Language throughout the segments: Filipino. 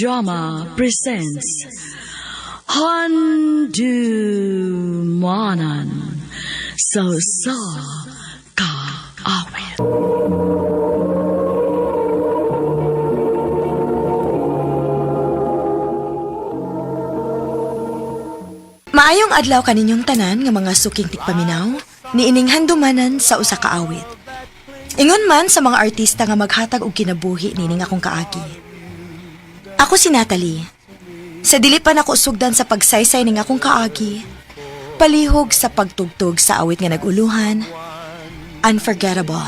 Drama presents Handumanan So Ka Awit. Maayong adlaw kaninyong tanan nga mga suking tikpaminaw, niining handumanan sa usa ka awit. Ingon man sa mga artista nga maghatag og kinabuhi nining akong kaagi. Ako si Natalie. Sa dili pa nako sugdan sa pagsaysay ning akong kaagi, palihog sa pagtugtog sa awit nga naguluhan, Unforgettable.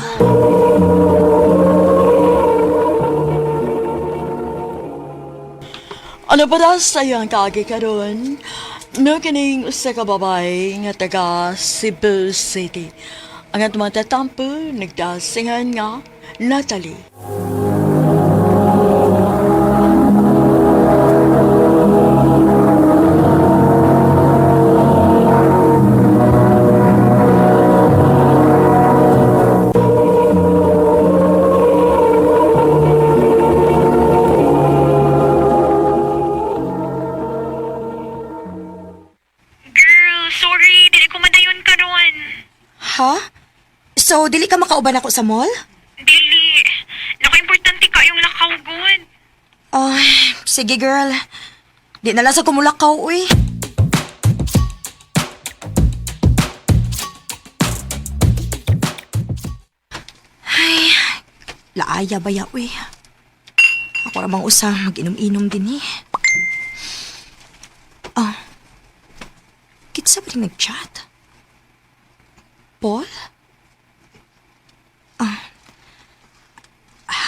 Ano ba daw sa'yo ang kaagi karon? No kining usa ka babay nga taga Cebu City. Ang atong mga tatampo nagdasingan nga Natalie. Ha? So, dili ka makauban ako sa mall? Dili. Naka-importante ka yung lakaw, good. Ay, sige girl. Di na lang sa kumulakaw, uy. Ay, laaya ba ya, uy? Ako ramang usang mag-inom-inom din eh. Oh, kitsa ba rin nag-chat? Paul?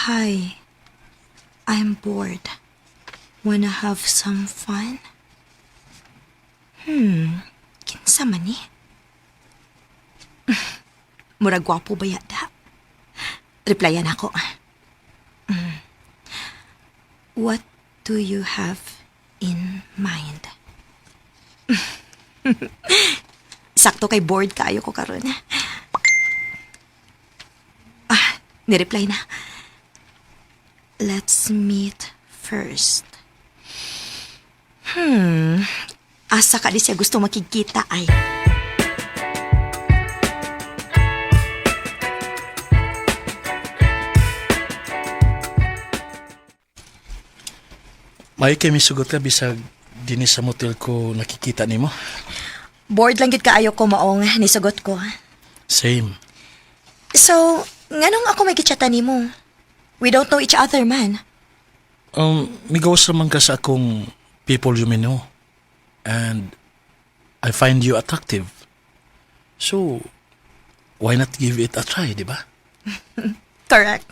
Hi. I'm bored. Wanna have some fun? Kinsa man ni? Murag gwapo ba yata? Replyan ako. What do you have in mind? Sakto kay bored kaayo ko karon. Nireply na. Let's meet first. Asa ka di siya gusto makikita ay. May kay misugot ka bisag dinis sa motel ko nakikita nimo. Bored lang gid kaayo ko maong nisugot ko. Same. So, nganong ako may gichatan nimo? We don't know each other, man. Migawas naman ka sa akong people you may know. And I find you attractive. So, why not give it a try, di ba? Correct.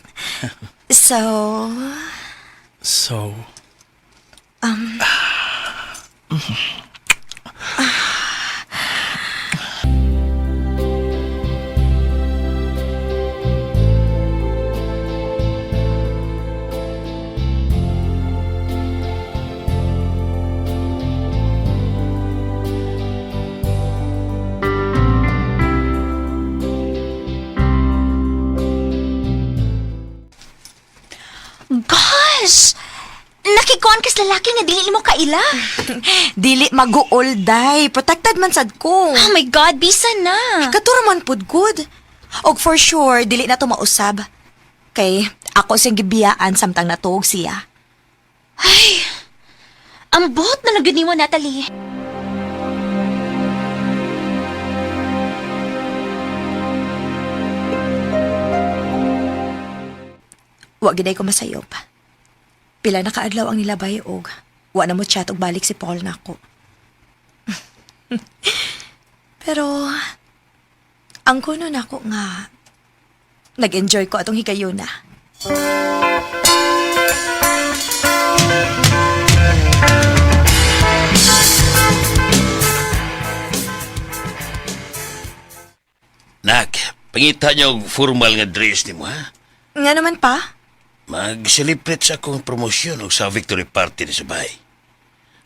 So, So, gosh! Nakikuan kas lalaki nga dili mo kaila. Dili mag-uolday. Protected man sad ko. Oh my God, bisa na. Katura man pud good. Og for sure, dili na to mausab. Kay ako siyang gibiyaan samtang natuog siya. Ay, ang buhot na lagyan mo, Natalie. Wa giday ko masayop. Pila na kaadlaw ang nilabay og wa na mo chat og balik si Paul nako. Pero ang kuno nako nga nag-enjoy ko atong higayuna. Nak, pangita niyo og formal nga dress nimo ha? Nga naman pa? Mag-celebrate sa akong promosyon o sa victory party ni Subay.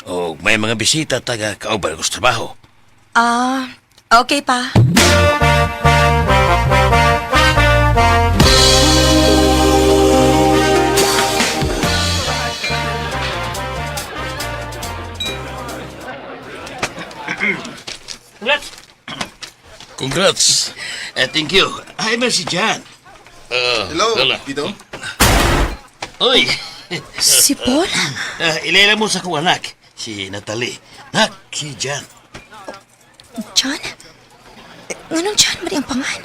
O may mga bisita taga kauban ko sa trabaho. Okay pa. Congrats. Thank you. Hi, man si Jan. Hello, Lola. Tito. Oy. Si Paul? Ilayla mo sa kong anak, si Natalie. Nak, si Jan. John? Nganong John ba ang pangan?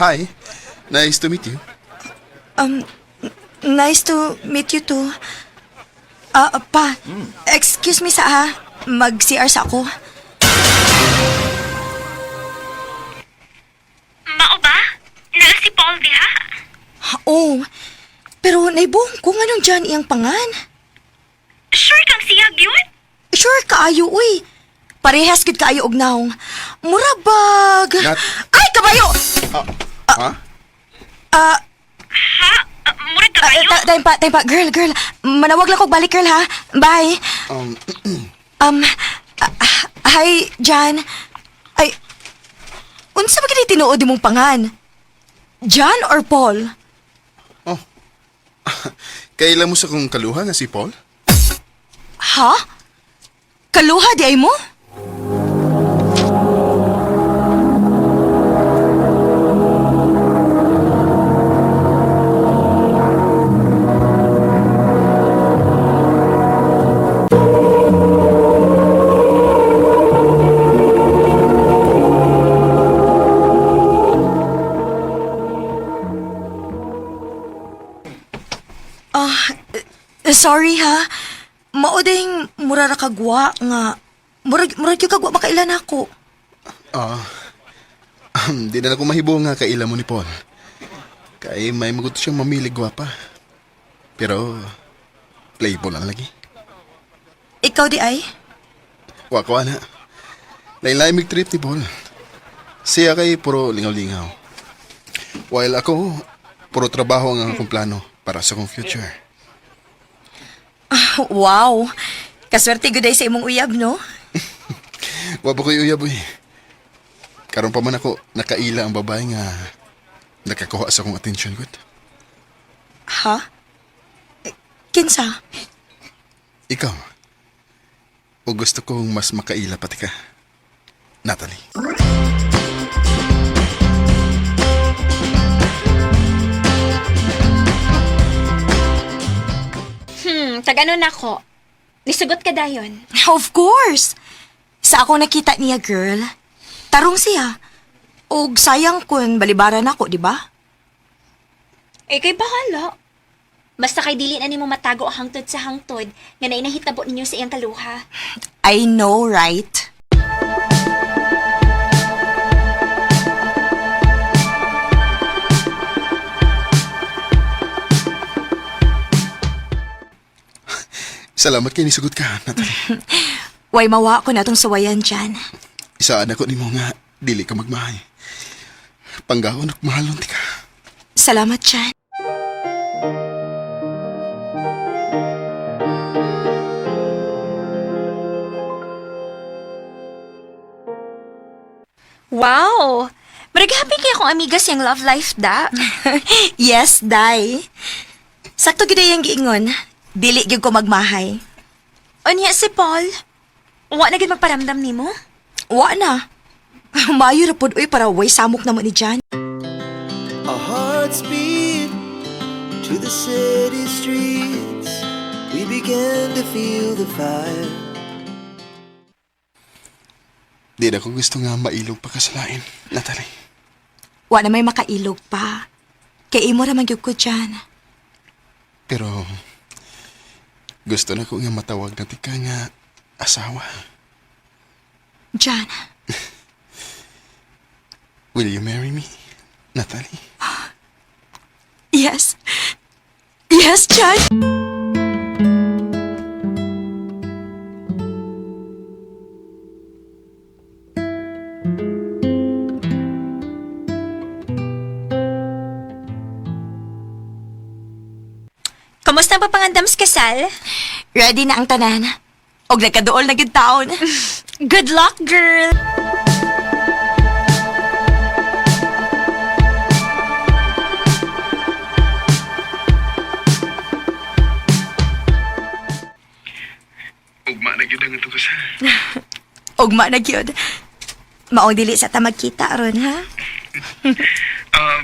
Hi. Nice to meet you. Nice to meet you too. Pa, excuse me sa ha. Mag-CR sa ako. Mao ba? Naa si Paul diha? Oo. Pero naibong ko nganong John iyang pangan. Sure kang siya, gyud? Sure kaayo, uy. Parehas gid kaayo og naong. Murabag. Nat- Ay, kabayo! Ha? Murag ka kayo? Time pa. Girl. Manawag lang kog balik, girl, ha? Bye. Hi, John. Ay, unsa ba kini tinuod imong pangan? John or Paul? Kailan mo sa kong kaluha nga si Paul? Ha? Kaluha di ay mo? Sorry ha. Mauding mura ra kagwa nga. Murag yung kagwa makailan ako. Di na ako mahibo nga kaila mo ni Paul. Kay may maguto siyang mamili gwapa. Pero, playful lang lagi. Ikaw di ay? Wako na. Lain-lain trip ni Paul. Siya kay puro lingaw-lingaw. While ako, puro trabaho ang akong plano para sa kong future. Wow. Kaswerte gud ay sa imong uyab, no? Wapa ko'y uyab eh. Karon pa man ako nakaila ang babae nga nakakuha sa kong attention good. Ha? Kinsa? Ikaw. O gusto kong mas makaila pati ka. Natalie. Taganon ako. Nisugot ka dayon. Of course. Sa ako nakita niya, girl. Tarong siya. Og sayang kun balibaran ako, di ba? Eh, kay bahala. Basta kay dili na nimo matago ang hangtod sa hangtod nga nainahitabo ninyo sa iyang kaluha. I know, right? Salamat kay nisugot ka, Natalie. Way mawa ko na tong suwayan dyan. Isaan ako ni mo nga, dili ka magmahay. Panggawon at mahalon ti ka. Salamat dyan. Wow! Marag happy kaya akong amiga siyang love life da. Yes, Day. Sakto gid yung giingon. Dili gyud ko magmahay. Unya si Paul. Wa na gid magparamdam nimo? Wa na. Mayo ra pod uy para way samok na mo ni Jan. Our hearts beat to the city streets. We began to feel the fire. Di na ko gusto nga mailog pa ka sa lain, Natalie. Wa na may makailog pa. Kay imo ra man gyud ko dyan. Pero, gusto na ko nga matawag na ti ka nga asawa. Jan, Will you marry me, Natalie? yes. Yes, Jan. Kamusta ang papangandam sa kasal? Ready na ang tanan. Og nagkaduol na gyud taon. Good luck, girl! Ugma na gyud ang ito kasal. Ugma na gyud. Maong dili sa ta magkita ron, ha?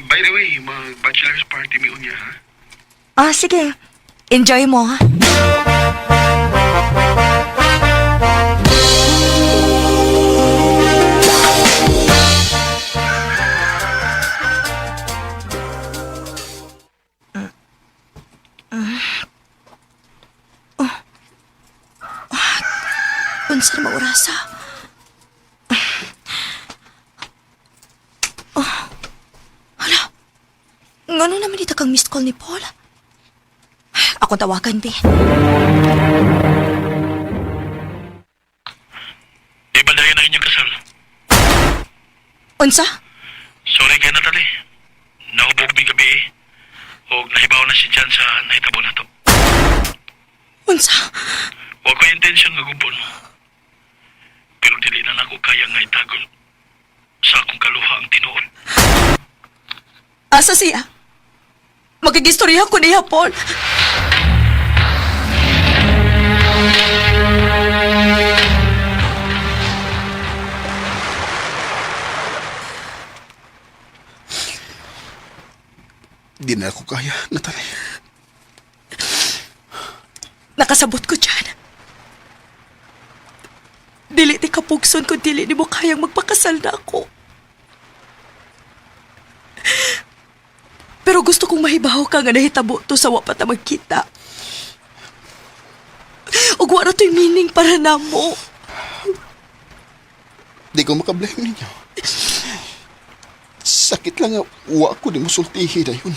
By the way, mag-bachelor's party mi unya, ha? Sige. Enjoy mo, ha? Unsa na maurasa? Hala. Ngano naman ita kang missed call ni Paul? Akong tawagan, be. Ibadayan na inyong kasal. Unsa? Sorry kay Natalie. Nahubog mi gabi. O nahibaw na si Jan sa nahitabo na to. Unsa? Huwag ko intensyon nga gubon. Pero dili na ako kaya nga itagon sa akong kaluha ang tinuod. Asa siya? Magigistorya ko niya, Paul. Di na ako kaya, Natalie. Nakasabot ko dyan. Dili ti kapugson kung dili ni mo kayang magpakasal na ako. Pero gusto kong mahibaw ka nga nahitabo to sa wapat na magkita. Ug wala to'y meaning para na mo. Di ko makablame ninyo. Sakit lang nga, wa ko di mo sultihi na yun.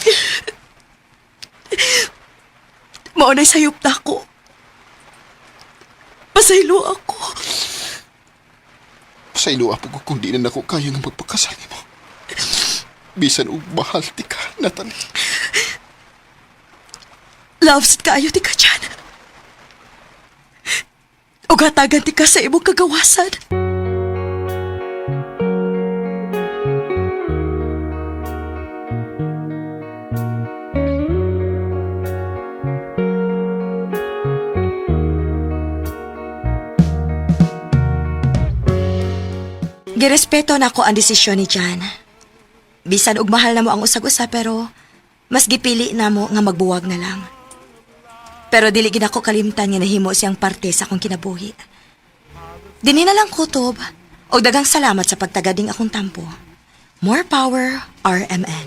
Maunay sayop na ako. Pasaylo ako. Sa ilo apo ko kung di na ako kaya nga magpakasal mo. Bisan og mahal ti ka, Natalie. Loves kayo ti ka dyan. Ug hatagan ti ka sa imong kagawasan. Girespeto na ko ang desisyon ni Jan. Bisan og mahal na mo ang usag-usa pero mas gipili na mo nga magbuwag na lang. Pero dili gid ako kalimtan nga nahimo siyang parte sa akong kinabuhi. Dinhi na lang kutob og daghang salamat sa pagtagading akong tampo. More power, RMN.